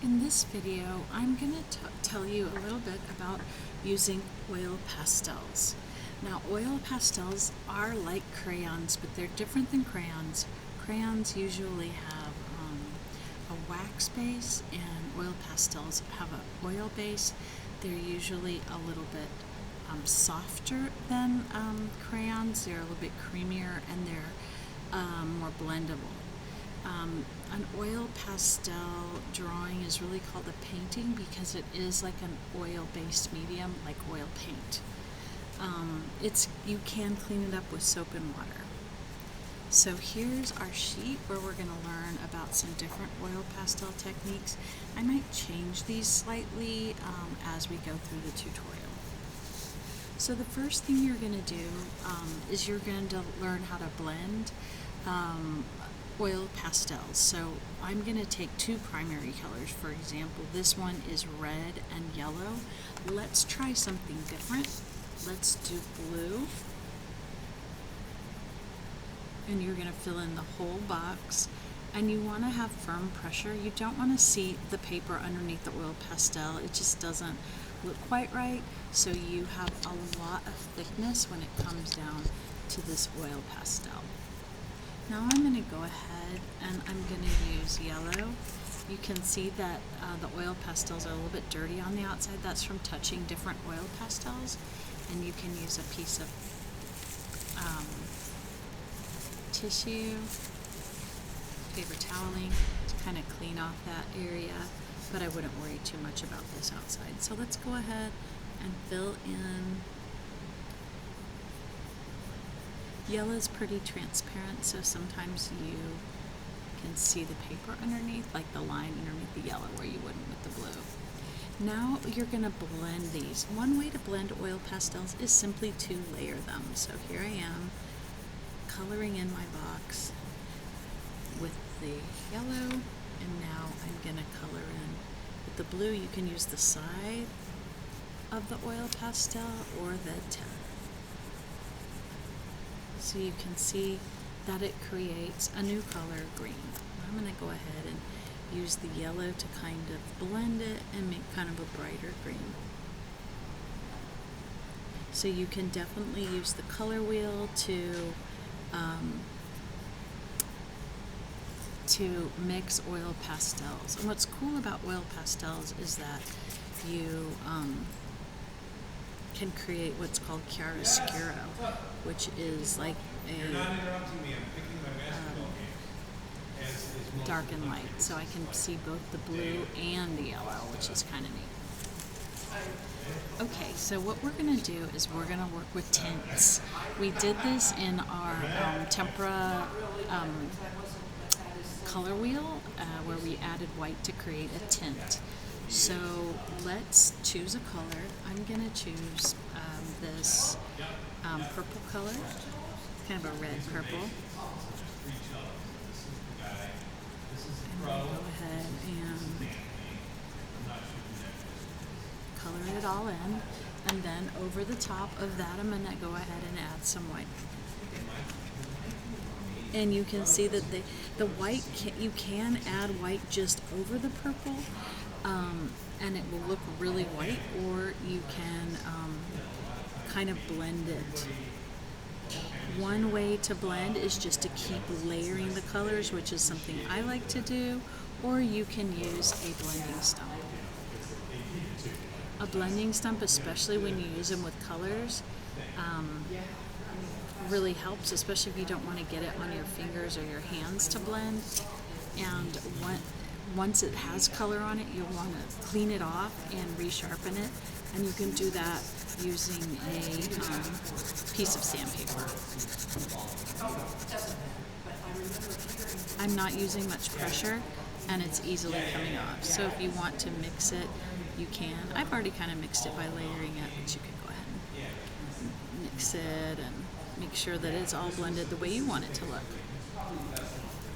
In this video, I'm going to tell you a little bit about using oil pastels. Now, oil pastels are like crayons, but they're different than crayons. Crayons usually have a wax base, and oil pastels have an oil base. They're usually a little bit softer than crayons. They're a little bit creamier, and they're more blendable. An oil pastel drawing is really called a painting because it is like an oil-based medium, like oil paint. You can clean it up with soap and water. So here's our sheet where we're going to learn about some different oil pastel techniques. I might change these slightly as we go through the tutorial. So the first thing you're going to do is you're going to learn how to blend oil pastels. So I'm going to take two primary colors. For example, this one is red and yellow. Let's try something different. Let's do blue. And you're going to fill in the whole box. And you want to have firm pressure. You don't want to see the paper underneath the oil pastel. It just doesn't look quite right. So you have a lot of thickness when it comes down to this oil pastel. Now I'm going to go ahead and I'm going to use yellow. You can see that the oil pastels are a little bit dirty on the outside. That's from touching different oil pastels. And you can use a piece of tissue, paper toweling to kind of clean off that area. But I wouldn't worry too much about this outside. So let's go ahead and fill in. Yellow is pretty transparent, so sometimes you can see the paper underneath, like the line underneath the yellow where you wouldn't with the blue. Now you're going to blend these. One way to blend oil pastels is simply to layer them. So here I am coloring in my box with the yellow, and now I'm going to color in with the blue. You can use the side of the oil pastel or the tip. So you can see that it creates a new color, green. I'm going to go ahead and use the yellow to kind of blend it and make kind of a brighter green. So you can definitely use the color wheel to mix oil pastels. And what's cool about oil pastels is that you can create what's called chiaroscuro, which is like a dark and light. So I can see both the blue and the yellow, which is kind of neat. Okay, so what we're going to do is we're going to work with tints. We did this in our tempera color wheel where we added white to create a tint. So let's choose a color. I'm going to choose this purple color, kind of a red purple. And we'll go ahead and color it all in. And then over the top of that, I'm going to go ahead and add some white. And you can see that the white, you can add white just over the purple. And it will look really white, or you can kind of blend it. One way to blend is just to keep layering the colors, which is something I like to do, or you can use a blending stump. A blending stump, especially when you use them with colors, really helps, especially if you don't want to get it on your fingers or your hands to blend. And once it has color on it, you'll want to clean it off and resharpen it, and you can do that using a piece of sandpaper. I'm not using much pressure, and it's easily coming off. So if you want to mix it, you can. I've already kind of mixed it by layering it, but you can go ahead and mix it and make sure that it's all blended the way you want it to look.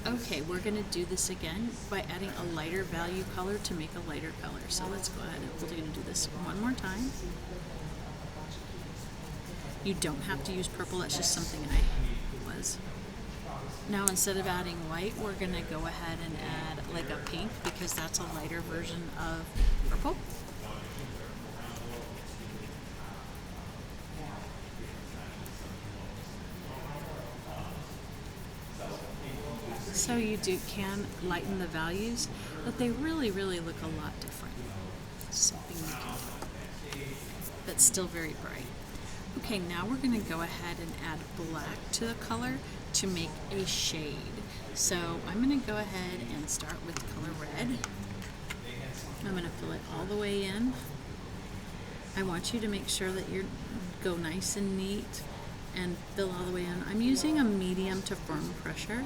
Okay, we're going to do this again by adding a lighter value color to make a lighter color. So let's go ahead and we're going to do this one more time. You don't have to use purple, that's just something I was. Now instead of adding white, we're going to go ahead and add like a pink because that's a lighter version of purple. So you can lighten the values, but they really look a lot different. Something you can do, but still very bright. Okay, now we're going to go ahead and add black to the color to make a shade. So I'm going to go ahead and start with the color red. I'm going to fill it all the way in. I want you to make sure that you go nice and neat and fill all the way in. I'm using a medium to firm pressure,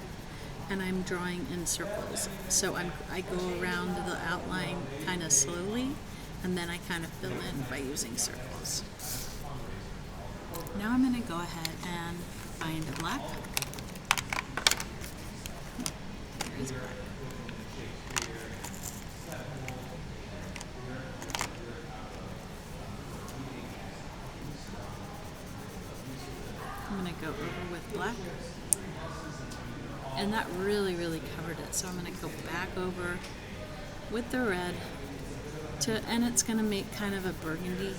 and I'm drawing in circles. So I go around the outline kind of slowly, and then I kind of fill in by using circles. Now I'm going to go ahead and find black. There is black. I'm going to go over with black. And that really covered it. So I'm going to go back over with the red and it's going to make kind of a burgundy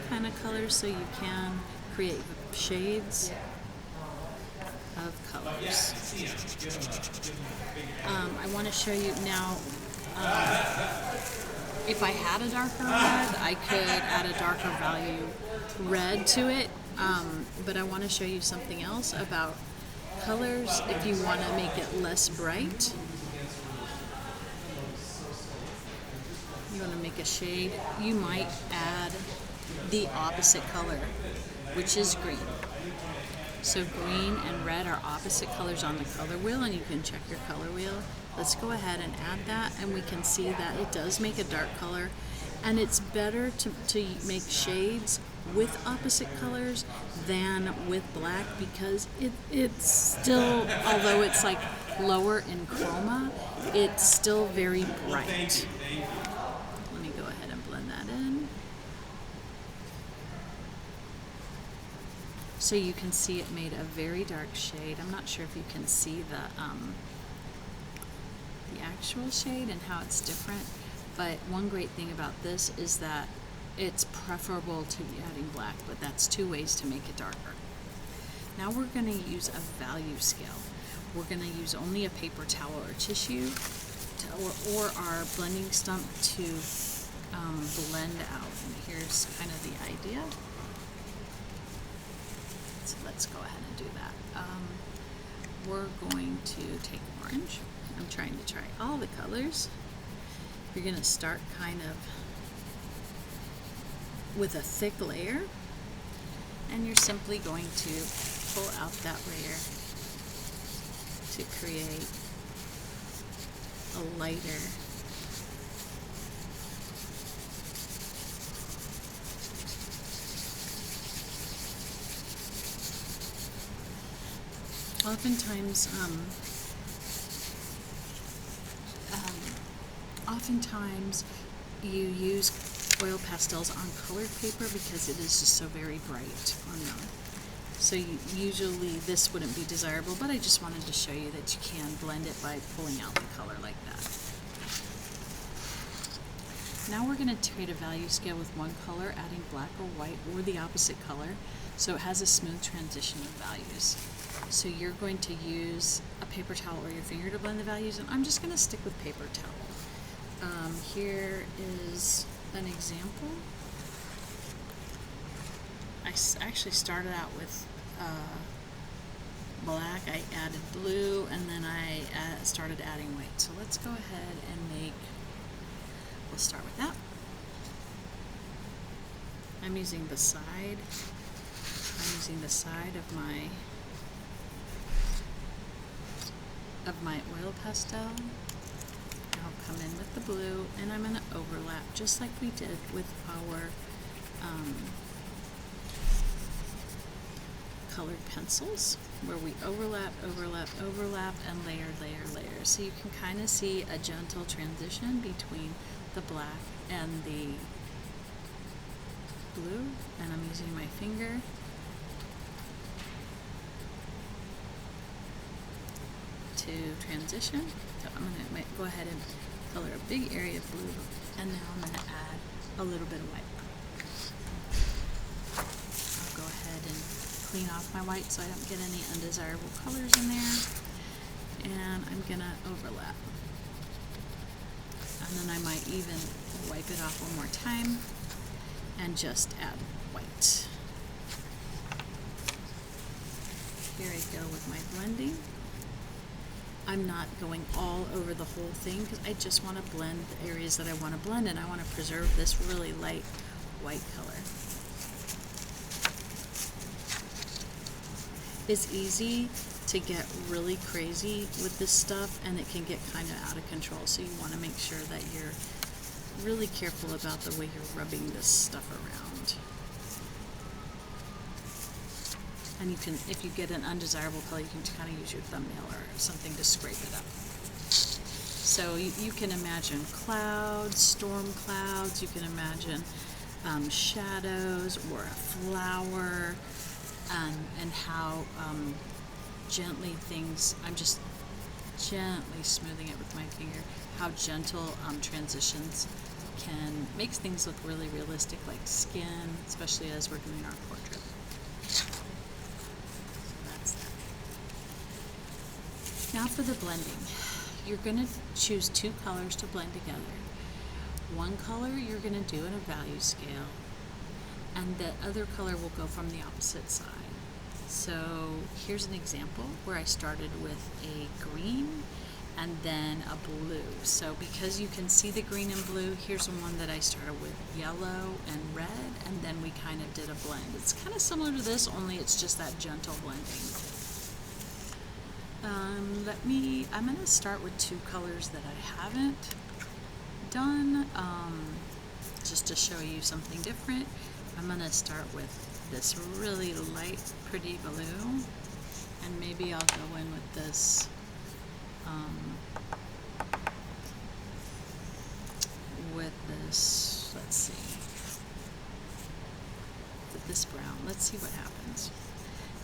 kind of color, so you can create shades of colors. I want to show you now, if I had a darker red, I could add a darker value red to it, but I want to show you something else about colors. If you want to make it less bright, you want to make a shade, you might add the opposite color, which is green. So green and red are opposite colors on the color wheel, and you can check your color wheel. Let's go ahead and add that, and we can see that it does make a dark color, and it's better to make shades with opposite colors than with black, because it's still, although it's like lower in chroma, it's still very bright. Let me go ahead and blend that in. So you can see it made a very dark shade. I'm not sure if you can see the actual shade and how it's different, but one great thing about this is that it's preferable to adding black, but that's two ways to make it darker. Now we're going to use a value scale. We're going to use only a paper towel or tissue or our blending stump to blend out. And here's kind of the idea. So let's go ahead and do that. We're going to take orange. I'm trying to try all the colors. You're going to start kind of with a thick layer, and you're simply going to pull out that layer to create a lighter oftentimes you use oil pastels on colored paper because it is just so very bright on them. So usually this wouldn't be desirable, but I just wanted to show you that you can blend it by pulling out the color like that. Now we're going to create a value scale with one color, adding black or white or the opposite color, so it has a smooth transition of values. So you're going to use a paper towel or your finger to blend the values, and I'm just going to stick with paper towel. Here is an example. I actually started out with black, I added blue, and then I started adding white. So let's go ahead and we'll start with that. I'm using the side of my oil pastel. I'll come in with the blue, and I'm going to overlap just like we did with our colored pencils, where we overlap, and layer. So you can kind of see a gentle transition between the black and the blue, and I'm using my finger to transition, to I'm going to go ahead and color a big area of blue, and now I'm going to add a little bit of white. I'll go ahead and clean off my white so I don't get any undesirable colors in there, and I'm going to overlap. And then I might even wipe it off one more time and just add white. Here I go with my blending. I'm not going all over the whole thing because I just want to blend the areas that I want to blend, and I want to preserve this really light white color. It's easy to get really crazy with this stuff, and it can get kind of out of control, so you want to make sure that you're really careful about the way you're rubbing this stuff around. And you can, if you get an undesirable color, you can kind of use your thumbnail or something to scrape it up. So you can imagine clouds, storm clouds, you can imagine shadows or a flower, and how gently things, I'm just gently smoothing it with my finger, how gentle transitions can make things look really realistic, like skin, especially as we're doing our portrait. Now for the blending, you're going to choose two colors to blend together. One color you're going to do in a value scale, and the other color will go from the opposite side. So here's an example where I started with a green and then a blue. So because you can see the green and blue, here's the one that I started with yellow and red, and then we kind of did a blend. It's kind of similar to this, only it's just that gentle blending. I'm going to start with two colors that I haven't done, just to show you something different. I'm going to start with this really light, pretty blue, and maybe I'll go in with this let's see, with this brown. Let's see what happens.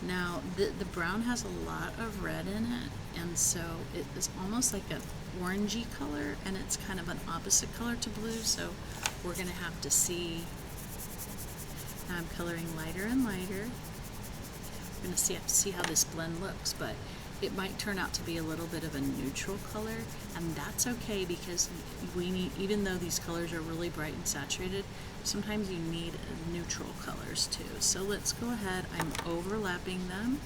Now, the brown has a lot of red in it, and so it is almost like an orangey color, and it's kind of an opposite color to blue, so we're going to have to see. Now I'm coloring lighter and lighter. We're going to have to see how this blend looks, but it might turn out to be a little bit of a neutral color, and that's okay, because we need, even though these colors are really bright and saturated, sometimes you need neutral colors too. So let's go ahead, I'm overlapping them,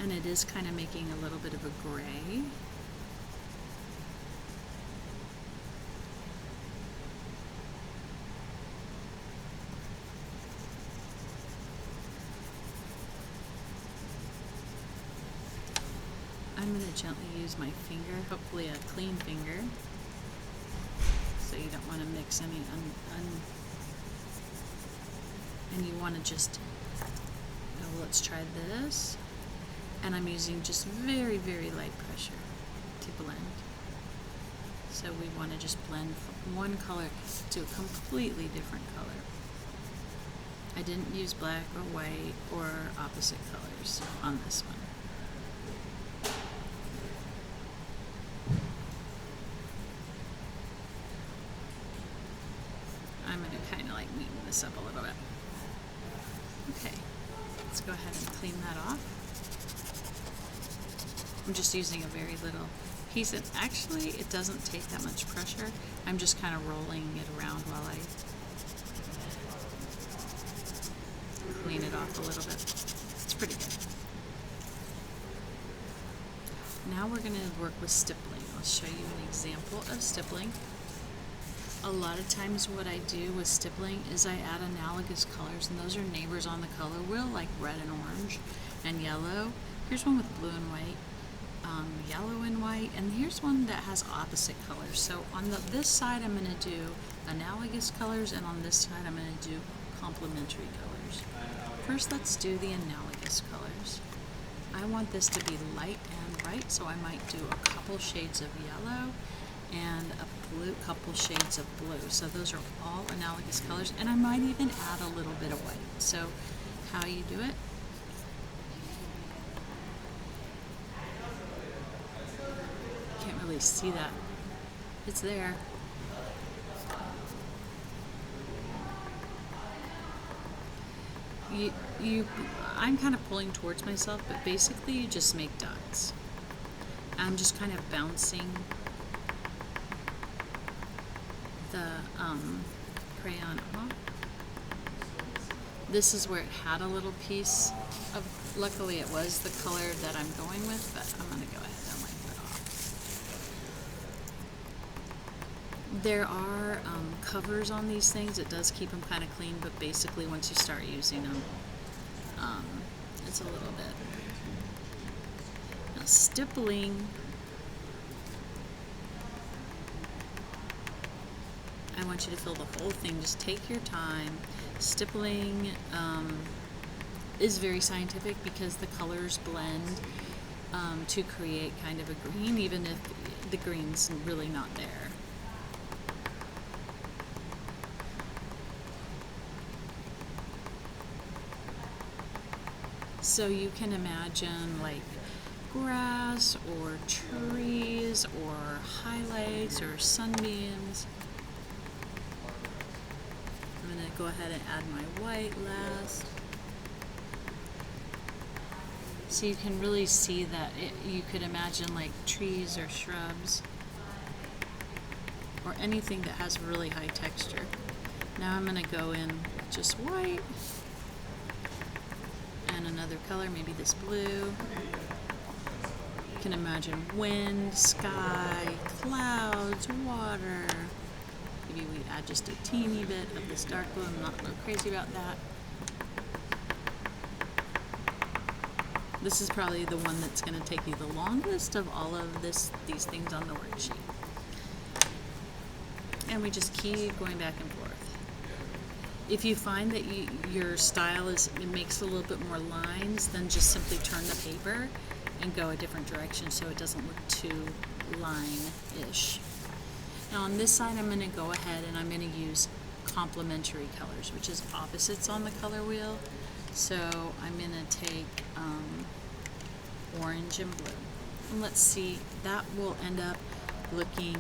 and it is kind of making a little bit of a gray. I'm going to gently use my finger, hopefully a clean finger, so you don't want to mix any and you want to just, oh, let's try this, and I'm using just very, very light pressure to blend. So we want to just blend from one color to a completely different color. I didn't use black or white or opposite colors on this one. I'm going to kind of like neaten this up a little bit. Okay, let's go ahead and clean that off. I'm just using a very little piece. And actually, it doesn't take that much pressure. I'm just kind of rolling it around while I clean it off a little bit. It's pretty good. Now we're going to work with stippling. I'll show you an example of stippling. A lot of times what I do with stippling is I add analogous colors, and those are neighbors on the color wheel, like red and orange and yellow. Here's one with blue and white, yellow and white, and here's one that has opposite colors. So on this side I'm going to do analogous colors, and on this side I'm going to do complementary colors. First, let's do the analogous colors. I want this to be light and bright, so I might do a couple shades of yellow and a blue, couple shades of blue. So those are all analogous colors, and I might even add a little bit of white. So how you do it? really see that. It's there. You, I'm kind of pulling towards myself, but basically you just make dots. I'm just kind of bouncing the crayon off. This is where it had a little piece of, luckily it was the color that I'm going with, but I'm going to go ahead and wipe it off. There are covers on these things. It does keep them kind of clean, but basically once you start using them, it's a little bit. Now stippling, I want you to fill the whole thing. Just take your time. Stippling is very scientific because the colors blend to create kind of a green, even if the green's really not there. So you can imagine like grass or trees or highlights or sunbeams. I'm going to go ahead and add my white last. So you can really see that you could imagine like trees or shrubs or anything that has really high texture. Now I'm going to go in with just white and another color, maybe this blue. You can imagine wind, sky, clouds, water. Maybe we add just a teeny bit of this dark blue. I'm not real crazy about that. This is probably the one that's going to take you the longest of all of these things on the worksheet. And we just keep going back and forth. If you find that your style it makes a little bit more lines, then just simply turn the paper and go a different direction so it doesn't look too line-ish. Now on this side I'm going to go ahead and I'm going to use complementary colors, which is opposites on the color wheel. So I'm going to take orange and blue. And let's see, that will end up looking,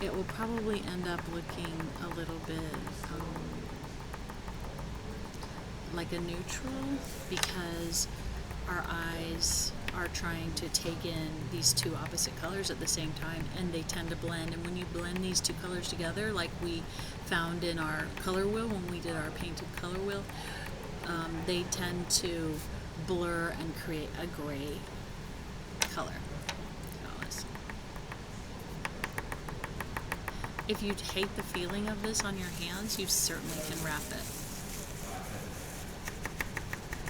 it will probably end up looking a little bit like a neutral, because our eyes are trying to take in these two opposite colors at the same time, and they tend to blend. And when you blend these two colors together, like we found in our color wheel when we did our painted color wheel, they tend to blur and create a gray color. If you hate the feeling of this on your hands, you certainly can wrap it.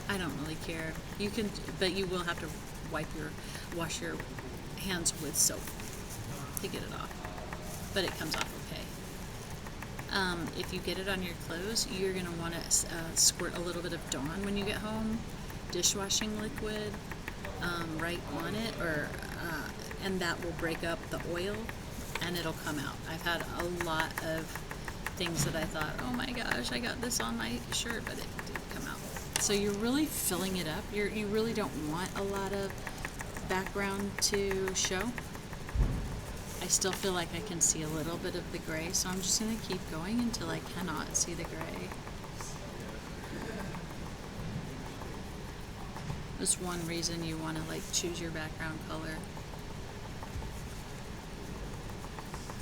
I don't really care. You can, but you will have to wash your hands with soap to get it off. But it comes off okay. If you get it on your clothes, you're going to want to squirt a little bit of Dawn when you get home, dishwashing liquid, right on it, and that will break up the oil and it'll come out. I've had a lot of things that I thought, oh my gosh, I got this on my shirt, but it didn't come out. So you're really filling it up. You really don't want a lot of background to show. I still feel like I can see a little bit of the gray, so I'm just going to keep going until I cannot see the gray. That's one reason you want to choose your background color.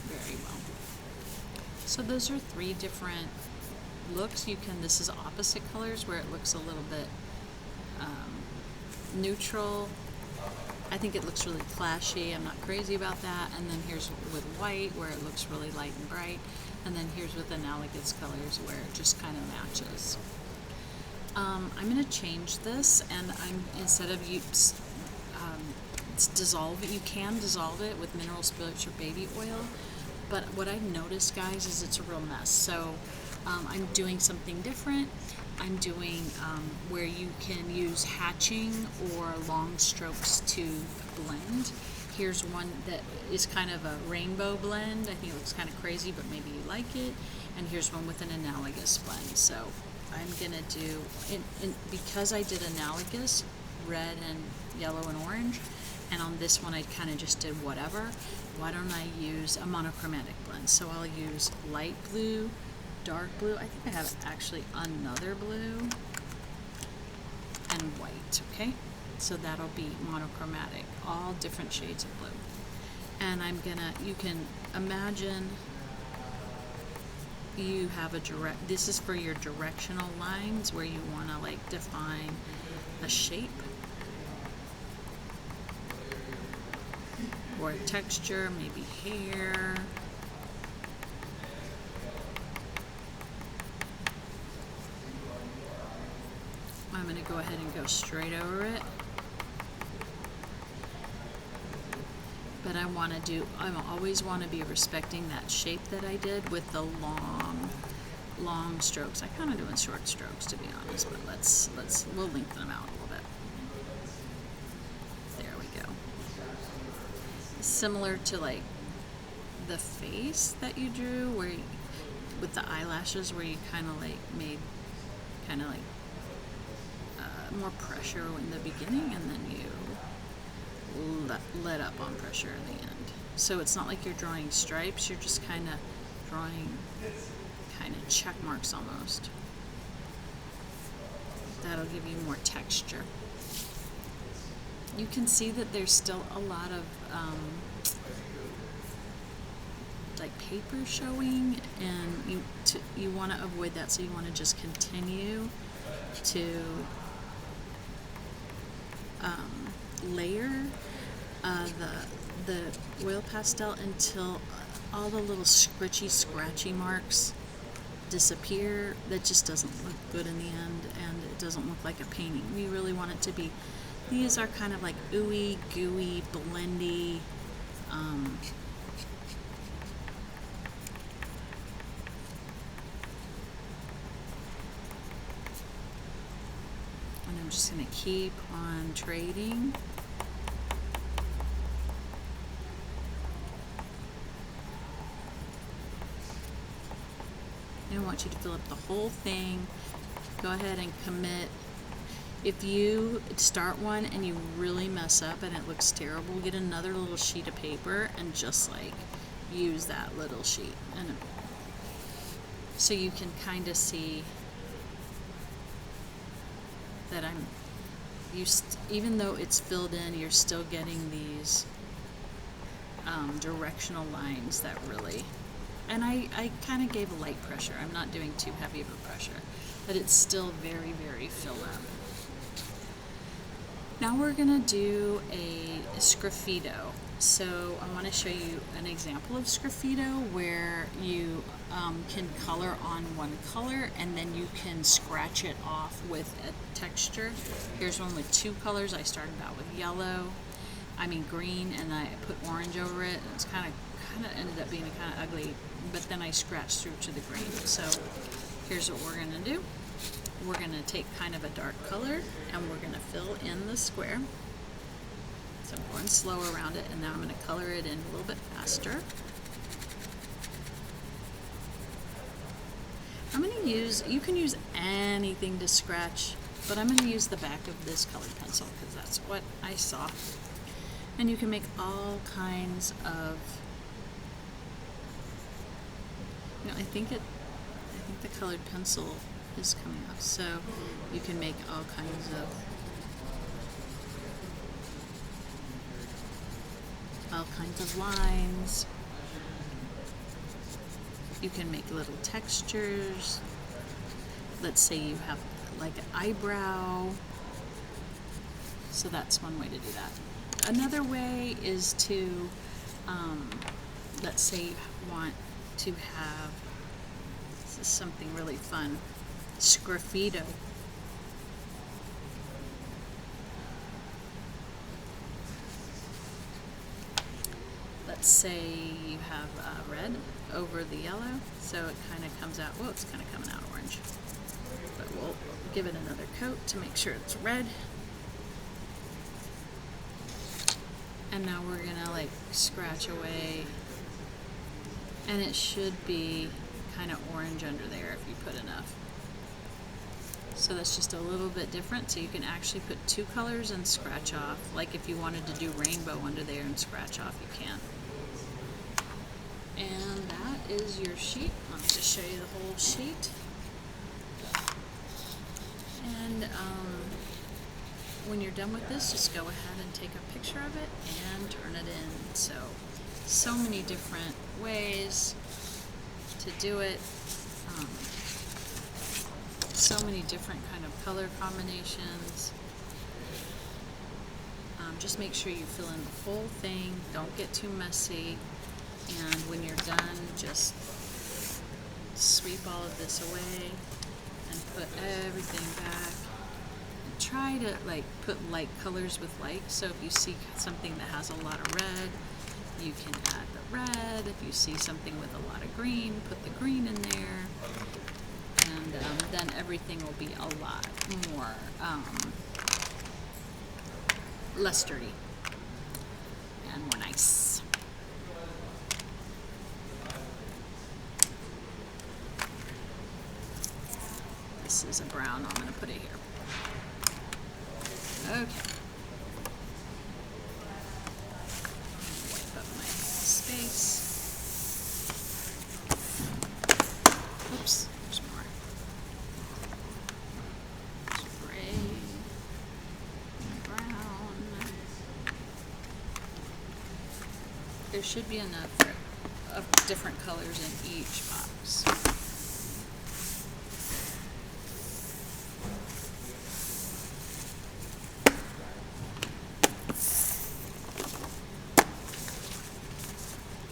Very well. So those are 3 different looks. This is opposite colors where it looks a little bit neutral. I think it looks really clashy. I'm not crazy about that. And then here's with white where it looks really light and bright. And then here's with analogous colors where it just kind of matches. I'm going to change this, and instead of dissolve it, you can dissolve it with mineral spirits or baby oil. But what I've noticed, guys, is it's a real mess. So I'm doing something different. I'm doing where you can use hatching or long strokes to blend. Here's one that is kind of a rainbow blend. I think it looks kind of crazy, but maybe you like it. And here's one with an analogous blend. So I'm going to do, because I did analogous, red and yellow and orange, and on this one I kind of just did whatever. Why don't I use a monochromatic blend? So I'll use light blue, dark blue. I think I have actually another blue and white, okay? So that'll be monochromatic, all different shades of blue. And you can imagine you have this is for your directional lines where you want to like define a shape or a texture, maybe hair. I'm going to go ahead and go straight over it. But I always want to be respecting that shape that I did with the long strokes. I kind of doing short strokes, to be honest, but we'll lengthen them out a little bit. There we go. Similar to like the face that you drew, with the eyelashes, where you kind of like made more pressure in the beginning, and then you let up on pressure in the end. So it's not like you're drawing stripes, you're just kind of drawing check marks almost. That'll give you more texture. You can see that there's still a lot of like paper showing, and you want to avoid that, so you want to just continue to layer the oil pastel until all the little scratchy marks disappear. That just doesn't look good in the end, and it doesn't look like a painting. We really want it to be, these are kind of like ooey gooey blendy and I'm just going to keep on trading. I want you to fill up the whole thing. Go ahead and commit. If you start one and you really mess up and it looks terrible, get another little sheet of paper and just like use that little sheet, and so you can kind of see that even though it's filled in, you're still getting these directional lines that really, and I kind of gave a light pressure. I'm not doing too heavy of a pressure, but it's still very, very filled up. Now we're going to do a sgraffito. So I want to show you an example of sgraffito where you can color on one color and then you can scratch it off with a texture. Here's one with two colors. I started out with green, and I put orange over it. It's kind of ended up being kind of ugly, but then I scratched through to the green. So here's what we're going to do. We're going to take kind of a dark color and we're going to fill in the square. So I'm going slow around it, and now I'm going to color it in a little bit faster. I'm going to you can use anything to scratch, but I'm going to use the back of this colored pencil because that's what I saw. And you can make all kinds of, I think the colored pencil is coming off, so you can make all kinds of lines. You can make little textures. Let's say you have like an eyebrow, so that's one way to do that. Another way is to let's say you want to have, this is something really fun, sgraffito. Let's say you have red over the yellow, so it kind of comes out, whoa, it's kind of coming out orange. But we'll give it another coat to make sure it's red. And now we're gonna like scratch away, and it should be kind of orange under there if you put enough. So that's just a little bit different. So you can actually put two colors and scratch off. Like if you wanted to do rainbow under there and scratch off, you can. And that is your sheet. Let me just show you the whole sheet. And when you're done with this, just go ahead and take a picture of it and turn it in. So many different ways to do it. So many different kind of color combinations. Just make sure you fill in the whole thing. Don't get too messy. And when you're done, just sweep all of this away and put everything back. And try to put light colors with light. So if you see something that has a lot of red, you can add the red. If you see something with a lot of green, put the green in there. And then everything will be a lot more less dirty and more nice. This is a brown. I'm going to put it here. Okay. Wipe up my space. Oops, there's more. Gray, brown. There should be enough of different colors in each box.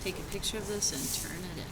Take a picture of this and turn it in.